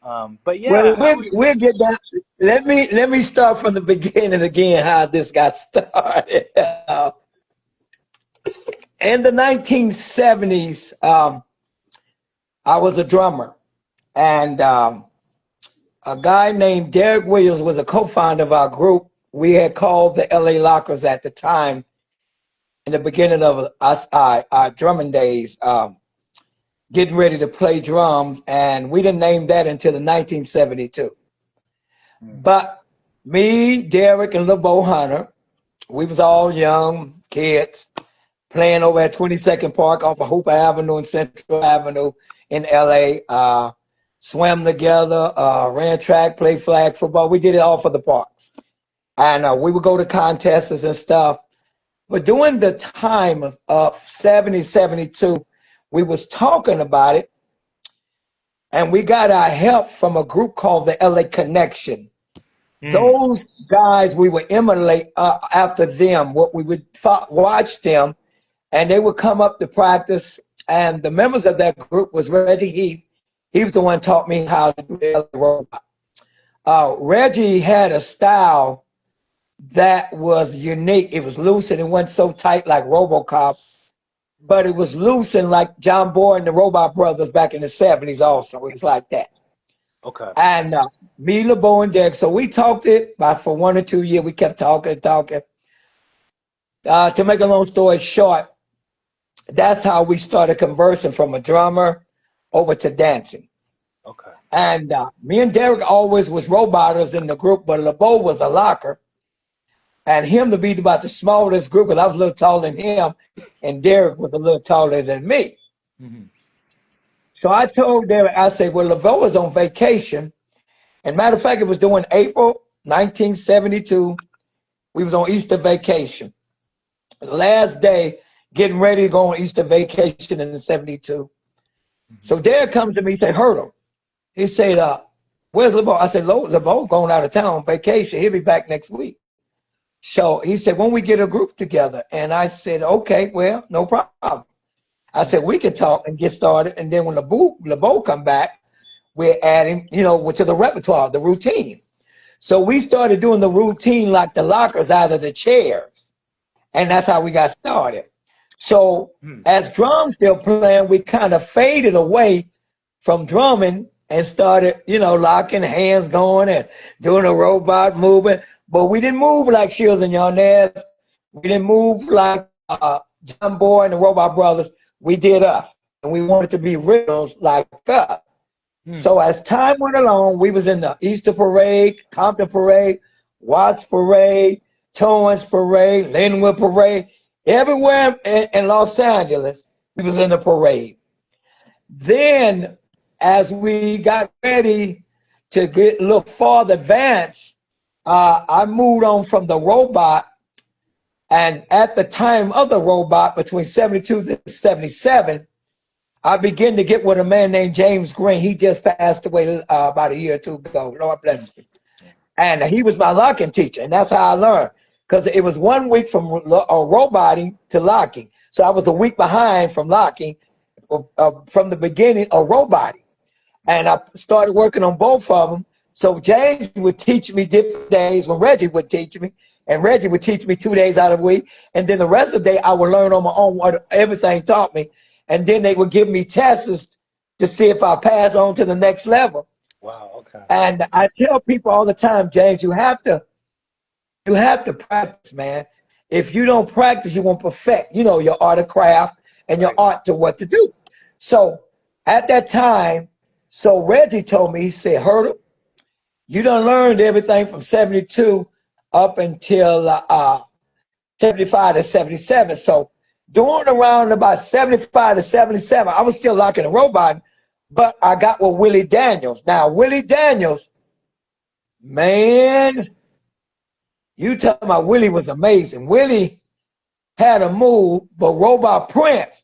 But yeah, Well, we'll get down. Let me start from the beginning again. How this got started. In the 1970s, I was a drummer, and a guy named Derek Williams was a co-founder of our group. We had called the LA Lockers at the time, in the beginning of our drumming days, getting ready to play drums, and we didn't name that until the 1972. But me, Derek, and LeBeau Hunter, we was all young kids playing over at 22nd Park off of Hooper Avenue and Central Avenue in LA. Swam together, ran track, played flag football. We did it all for the parks. And we would go to contests and stuff. But during the time of 70, 72, we was talking about it. And we got our help from a group called the LA Connection. Those guys, we would emulate after them. What we would watch them, and they would come up to practice. And the members of that group was Reggie Heath. He was the one who taught me how to do the robot. Reggie had a style that was unique. It was loose and it wasn't so tight like RoboCop, but it was loose and like John Boy and the Robot Brothers back in the 70s also. It was like that. Okay. And me, LeBeau, and Derek, so we talked it for 1 or 2 years. We kept talking and talking. To make a long story short, that's how we started conversing from a drummer over to dancing. Okay. And me and Derek always was roboters in the group, but LeBeau was a locker. And him to be about the smallest group, because I was a little taller than him, and Derek was a little taller than me. So I told Derek, I said, well, LeBeau was on vacation. And matter of fact, it was during April 1972. We was on Easter vacation. The last day, getting ready to go on Easter vacation in the 72. So Derek comes to me and said, Hurdle. He said, where's LeBeau? I said, LeBeau going out of town on vacation. He'll be back next week. So he said, when we get a group together. And I said, okay, well, no problem. I said, we can talk and get started. And then when LeBeau come back, we're adding, to the repertoire, the routine. So we started doing the routine like the lockers out of the chairs. And that's how we got started. So as drums still playing, we kind of faded away from drumming and started, locking hands going and doing a robot movement. But we didn't move like Shields and Yarnez. We didn't move like John Boy and the Robot Brothers. We did us. And we wanted to be rhythms like us. So as time went along, we was in the Easter Parade, Compton Parade, Watts Parade, Torrance Parade, Linwood Parade. Everywhere in Los Angeles, we was in the parade. Then, as we got ready to get a little farther advanced, I moved on from the robot. And at the time of the robot, between 72 to 77, I began to get with a man named James Green. He just passed away about a year or two ago. Lord bless him. And he was my locking teacher, and that's how I learned. Because it was 1 week from roboting to locking. So I was a week behind from locking from the beginning of roboting. And I started working on both of them. So James would teach me different days when Reggie would teach me. And Reggie would teach me 2 days out of the week. And then the rest of the day, I would learn on my own what everything taught me. And then they would give me tests to see if I pass on to the next level. Wow, okay. And I tell people all the time, James, you have to practice, man. If you don't practice, you won't perfect, your art of craft and your art to what to do. So at that time, Reggie told me, he said, Hurdle, you done learned everything from 72 up until 75 to 77. So during around about 75 to 77, I was still locking the robot, but I got with Willie Daniels. Now, Willie Daniels, man, you tell me Willie was amazing. Willie had a move, but Robot Prince,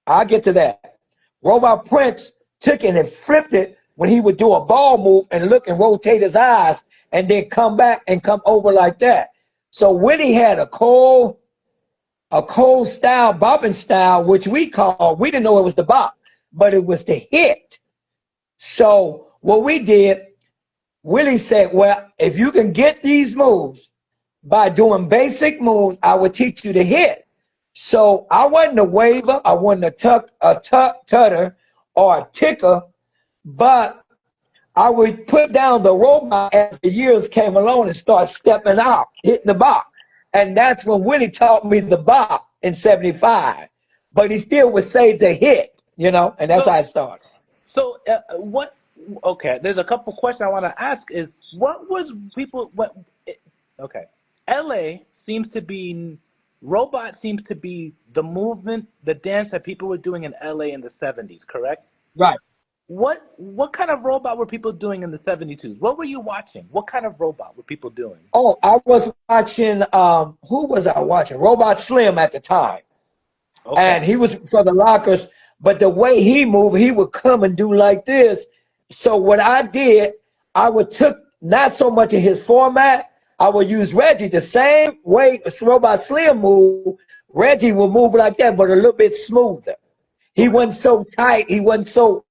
I'll get to that. Robot Prince took it and flipped it when he would do a ball move and look and rotate his eyes and then come back and come over like that. So Willie had a cold style, bopping style, which we didn't know it was the bop, but it was the hit. So What we did, Willie said, well, if you can get these moves by doing basic moves, I would teach you to hit. So I wasn't a waver, I wasn't a tutter or a ticker, but I would put down the robot as the years came along and start stepping out, hitting the box. And that's when Willie taught me the box in 75. But he still would say the hit, you know, and that's how I started. So what? Okay, there's a couple questions I want to ask. Is what was people? What? Okay, L.A. seems to be robot seems to be the movement, the dance that people were doing in L.A. in the 70s. Correct? Right. What kind of robot were people doing in the 72s? What were you watching? What kind of robot were people doing? Oh, I was watching, who was I watching? Robot Slim at the time. Okay. And he was for the lockers, but the way he moved, he would come and do like this. So what I did, I would took not so much of his format, I would use Reggie the same way Robot Slim moved. Reggie would move like that, but a little bit smoother. He wasn't so tight. He wasn't so